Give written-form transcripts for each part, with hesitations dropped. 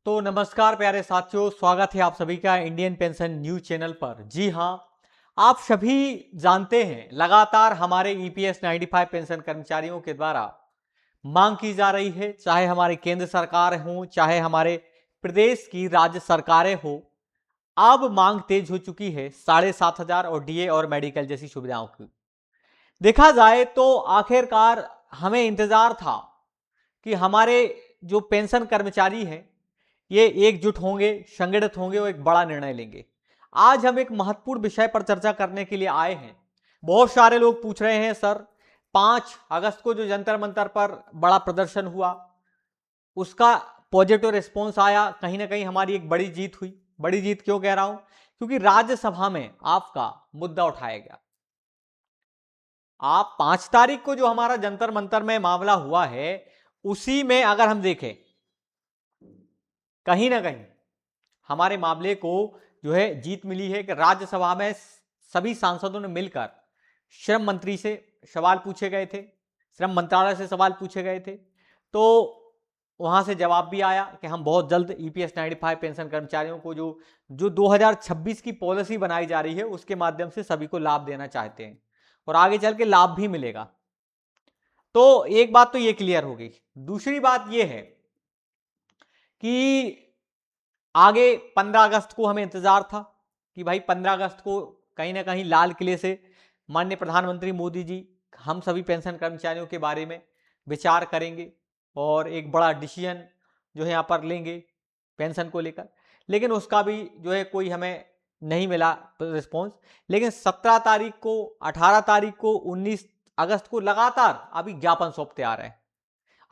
तो नमस्कार प्यारे साथियों, स्वागत है आप सभी का इंडियन पेंशन न्यूज चैनल पर। जी हां, आप सभी जानते हैं लगातार हमारे ईपीएस 95 पेंशन कर्मचारियों के द्वारा मांग की जा रही है, चाहे हमारे केंद्र सरकार हो चाहे हमारे प्रदेश की राज्य सरकारें हो। अब मांग तेज हो चुकी है 7,500 और डीए और मेडिकल जैसी सुविधाओं की। देखा जाए तो आखिरकार हमें इंतजार था कि हमारे जो पेंशन कर्मचारी हैं ये एकजुट होंगे, संगठित होंगे और एक बड़ा निर्णय लेंगे। आज हम एक महत्वपूर्ण विषय पर चर्चा करने के लिए आए हैं। बहुत सारे लोग पूछ रहे हैं, सर 5 अगस्त को जो जंतर मंतर पर बड़ा प्रदर्शन हुआ उसका पॉजिटिव रिस्पॉन्स आया, कहीं ना कहीं हमारी एक बड़ी जीत हुई। बड़ी जीत क्यों कह रहा हूं? क्योंकि राज्यसभा में आपका मुद्दा उठाया गया। आप 5 तारीख को जो हमारा जंतर मंतर में मामला हुआ है उसी में अगर हम देखें, कहीं ना कहीं हमारे मामले को जो है जीत मिली है कि राज्यसभा में सभी सांसदों ने मिलकर श्रम मंत्री से सवाल पूछे गए थे, श्रम मंत्रालय से सवाल पूछे गए थे, तो वहां से जवाब भी आया कि हम बहुत जल्द ईपीएस 95 पेंशन कर्मचारियों को जो 2026 की पॉलिसी बनाई जा रही है उसके माध्यम से सभी को लाभ देना चाहते हैं और आगे चल के लाभ भी मिलेगा। तो एक बात तो ये क्लियर हो गई। दूसरी बात ये है कि आगे 15 अगस्त को हमें इंतजार था कि भाई 15 अगस्त को कहीं ना कहीं लाल किले से माननीय प्रधानमंत्री मोदी जी हम सभी पेंशन कर्मचारियों के बारे में विचार करेंगे और एक बड़ा डिसीजन जो है यहाँ पर लेंगे पेंशन को लेकर। लेकिन उसका भी जो है कोई हमें नहीं मिला रिस्पॉन्स। लेकिन 17 तारीख को, 18 तारीख को, 19 अगस्त को लगातार अभी ज्ञापन सौंपते आ रहे हैं।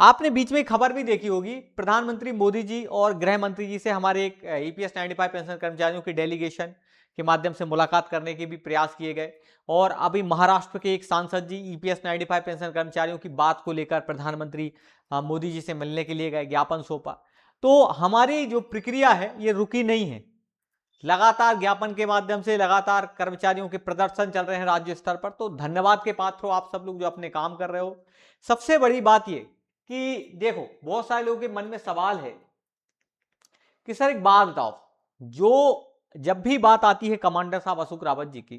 आपने बीच में खबर भी देखी होगी, प्रधानमंत्री मोदी जी और गृह मंत्री जी से हमारे एक ईपीएस 95 पेंशन कर्मचारियों की डेलीगेशन के माध्यम से मुलाकात करने के भी प्रयास किए गए और अभी महाराष्ट्र के एक सांसद जी ईपीएस 95 पेंशन कर्मचारियों की बात को लेकर प्रधानमंत्री मोदी जी से मिलने के लिए गए, ज्ञापन सौंपा। तो हमारी जो प्रक्रिया है ये रुकी नहीं है, लगातार ज्ञापन के माध्यम से लगातार कर्मचारियों के प्रदर्शन चल रहे हैं राज्य स्तर पर। तो धन्यवाद के पात्र हो आप सब लोग जो अपने काम कर रहे हो। सबसे बड़ी बात ये कि देखो, बहुत सारे लोगों के मन में सवाल है कि सर एक बात बताओ, जो जब भी बात आती है कमांडर साहब अशोक रावत जी की,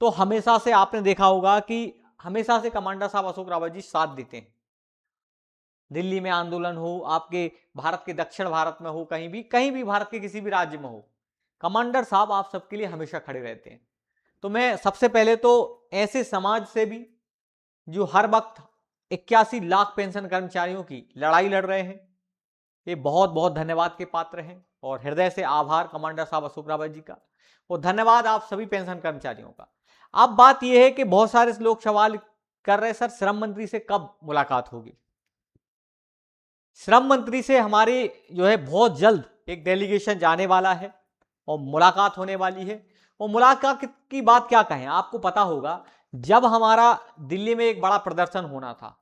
तो हमेशा से आपने देखा होगा कि हमेशा से कमांडर साहब अशोक रावत जी साथ देते हैं। दिल्ली में आंदोलन हो, आपके भारत के दक्षिण भारत में हो, कहीं भी भारत के किसी भी राज्य में हो, कमांडर साहब आप सबके लिए हमेशा खड़े रहते हैं। तो मैं सबसे पहले तो ऐसे समाज से भी जो हर वक्त 81 लाख पेंशन कर्मचारियों की लड़ाई लड़ रहे हैं, ये बहुत बहुत धन्यवाद के पात्र हैं और हृदय से आभार कमांडर साहब अशोक रावत जी का और धन्यवाद आप सभी पेंशन कर्मचारियों का। अब बात यह है कि बहुत सारे लोग सवाल कर रहे हैं, सर श्रम मंत्री से कब मुलाकात होगी? श्रम मंत्री से हमारी जो है बहुत जल्द एक डेलीगेशन जाने वाला है और मुलाकात होने वाली है। और मुलाकात की बात क्या कहें, आपको पता होगा जब हमारा दिल्ली में एक बड़ा प्रदर्शन होना था,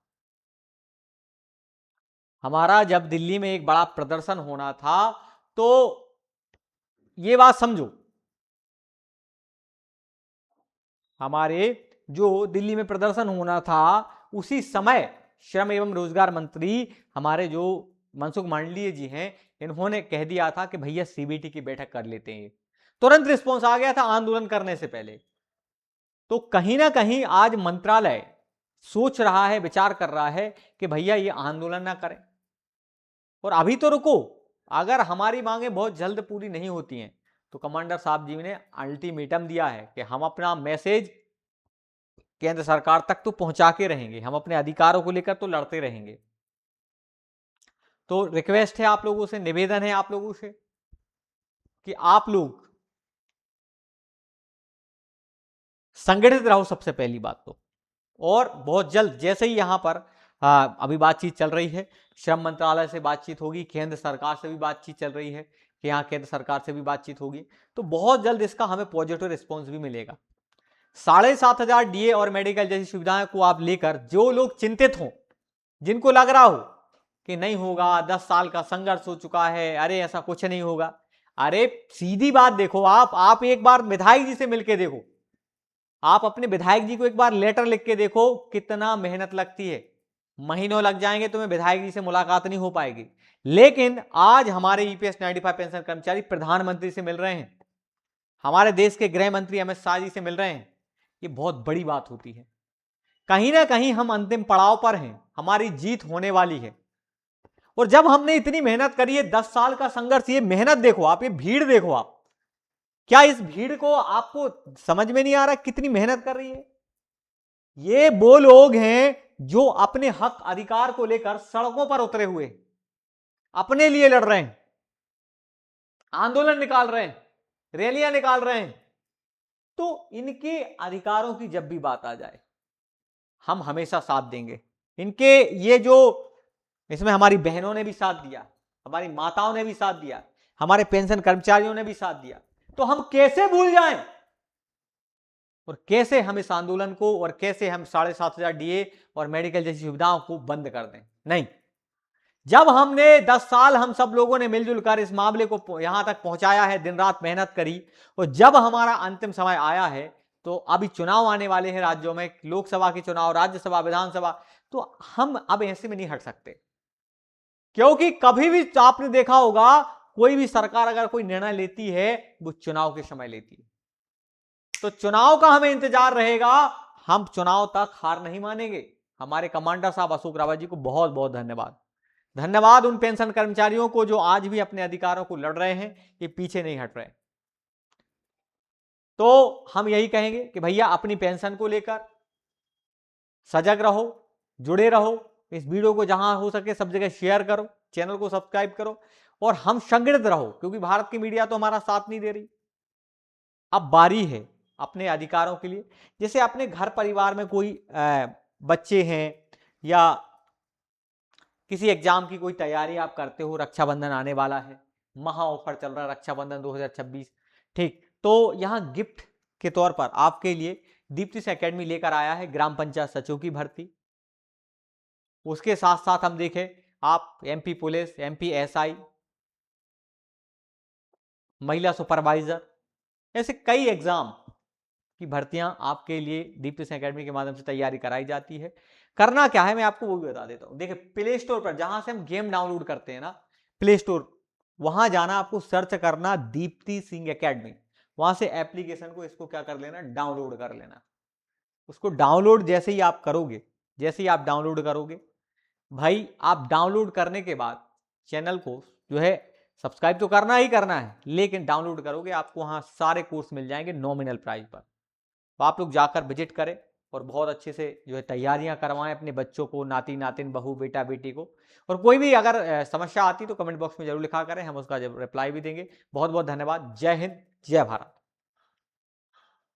जब दिल्ली में एक बड़ा प्रदर्शन होना था तो ये बात समझो, हमारे जो दिल्ली में प्रदर्शन होना था उसी समय श्रम एवं रोजगार मंत्री हमारे जो मनसुख मांडविया जी हैं, इन्होंने कह दिया था कि भैया सीबीटी की बैठक कर लेते हैं। तुरंत रिस्पॉन्स आ गया था आंदोलन करने से पहले। तो कहीं ना कहीं आज मंत्रालय सोच रहा है, विचार कर रहा है कि भैया ये आंदोलन ना करें और अभी तो रुको, अगर हमारी मांगें बहुत जल्द पूरी नहीं होती हैं तो कमांडर साहब जी ने अल्टीमेटम दिया है कि हम अपना मैसेज केंद्र सरकार तक तो पहुंचा के रहेंगे, हम अपने अधिकारों को लेकर तो लड़ते रहेंगे। तो रिक्वेस्ट है आप लोगों से, निवेदन है आप लोगों से कि आप लोग संगठित रहो सबसे पहली बात तो, और बहुत जल्द जैसे ही यहां पर अभी बातचीत चल रही है, श्रम मंत्रालय से बातचीत होगी, केंद्र सरकार से भी बातचीत चल रही है कि यहाँ केंद्र सरकार से भी बातचीत होगी, तो बहुत जल्द इसका हमें पॉजिटिव रिस्पॉन्स भी मिलेगा। 7,500 डीए और मेडिकल जैसी सुविधाएं को आप लेकर जो लोग चिंतित हों, जिनको लग रहा हो कि नहीं होगा, 10 साल का संघर्ष हो चुका है, अरे ऐसा कुछ नहीं होगा, अरे सीधी बात देखो, आप एक बार विधायक जी से मिलकर देखो, आप अपने विधायक जी को एक बार लेटर लिख के देखो कितना मेहनत लगती है। महीनों लग जाएंगे, तुम्हें विधायक जी से मुलाकात नहीं हो पाएगी। लेकिन आज हमारे ईपीएस 95 पेंशन कर्मचारी प्रधानमंत्री से मिल रहे हैं, हमारे देश के गृह मंत्री अमित शाह जी से मिल रहे हैं। ये बहुत बड़ी बात होती है। कहीं ना कहीं हम अंतिम पड़ाव पर हैं, हमारी जीत होने वाली है। और जब हमने इतनी मेहनत करी है, 10 साल का संघर्ष, ये मेहनत देखो आप, ये भीड़ देखो आप, क्या इस भीड़ को आपको समझ में नहीं आ रहा कितनी मेहनत कर रही है? ये वो लोग हैं जो अपने हक अधिकार को लेकर सड़कों पर उतरे हुए, अपने लिए लड़ रहे हैं, आंदोलन निकाल रहे हैं, रैलियां निकाल रहे हैं। तो इनके अधिकारों की जब भी बात आ जाए, हम हमेशा साथ देंगे इनके। ये जो इसमें हमारी बहनों ने भी साथ दिया, हमारी माताओं ने भी साथ दिया, हमारे पेंशन कर्मचारियों ने भी साथ दिया, तो हम कैसे भूल जाएं? और कैसे हम इस आंदोलन को, और कैसे हम 7,500 डीए और मेडिकल जैसी सुविधाओं को बंद कर दें? नहीं। जब हमने 10 साल हम सब लोगों ने मिलजुल कर इस मामले को यहां तक पहुंचाया है, दिन रात मेहनत करी, और जब हमारा अंतिम समय आया है, तो अभी चुनाव आने वाले हैं राज्यों में, लोकसभा के चुनाव, राज्यसभा, विधानसभा, तो हम अब ऐसे में नहीं हट सकते। क्योंकि कभी भी आपने देखा होगा, कोई भी सरकार अगर कोई निर्णय लेती है, वो चुनाव के समय लेती है। तो चुनाव का हमें इंतजार रहेगा, हम चुनाव तक हार नहीं मानेंगे। हमारे कमांडर साहब अशोक रावत जी को बहुत बहुत धन्यवाद। धन्यवाद उन पेंशन कर्मचारियों को जो आज भी अपने अधिकारों को लड़ रहे हैं, ये पीछे नहीं हट रहे। तो हम यही कहेंगे कि भैया अपनी पेंशन को लेकर सजग रहो, जुड़े रहो, इस वीडियो को जहां हो सके सब जगह शेयर करो, चैनल को सब्सक्राइब करो, और हम संगठित रहो, क्योंकि भारत की मीडिया तो हमारा साथ नहीं दे रही। अब बारी है अपने अधिकारों के लिए। जैसे अपने घर परिवार में कोई बच्चे हैं, या किसी एग्जाम की कोई तैयारी आप करते हो, रक्षाबंधन आने वाला है, महा ऑफर चल रहा है रक्षाबंधन 2026, ठीक, तो यहां गिफ्ट के तौर पर आपके लिए दीप्ति एकेडमी लेकर आया है ग्राम पंचायत सचिव की भर्ती। उसके साथ साथ हम देखें, आप एमपी पुलिस, एमपी एसआई, महिला सुपरवाइजर, ऐसे कई एग्जाम की भर्तियां आपके लिए दीप्ति एकेडमी के माध्यम से तैयारी कराई जाती है। करना क्या है मैं आपको वो भी बता देता हूं। देखिए, प्ले स्टोर पर जहां से हम गेम डाउनलोड करते हैं ना, प्ले स्टोर, वहां जाना, आपको सर्च करना दीप्ति सिंह एकेडमी, वहां से एप्लीकेशन को इसको क्या कर लेना, डाउनलोड कर लेना। उसको डाउनलोड जैसे ही आप करोगे, जैसे ही आप डाउनलोड करोगे भाई, आप डाउनलोड करने के बाद चैनल को जो है सब्सक्राइब तो करना ही करना है, लेकिन डाउनलोड करोगे आपको वहां सारे कोर्स मिल जाएंगे नॉमिनल प्राइस पर। तो आप लोग जाकर विजिट करें और बहुत अच्छे से जो है तैयारियां करवाएं अपने बच्चों को, नाती नातिन, बहू बेटा बेटी को। और कोई भी अगर समस्या आती तो कमेंट बॉक्स में जरूर लिखा करें, हम उसका रिप्लाई भी देंगे। बहुत बहुत धन्यवाद। जय हिंद, जय भारत।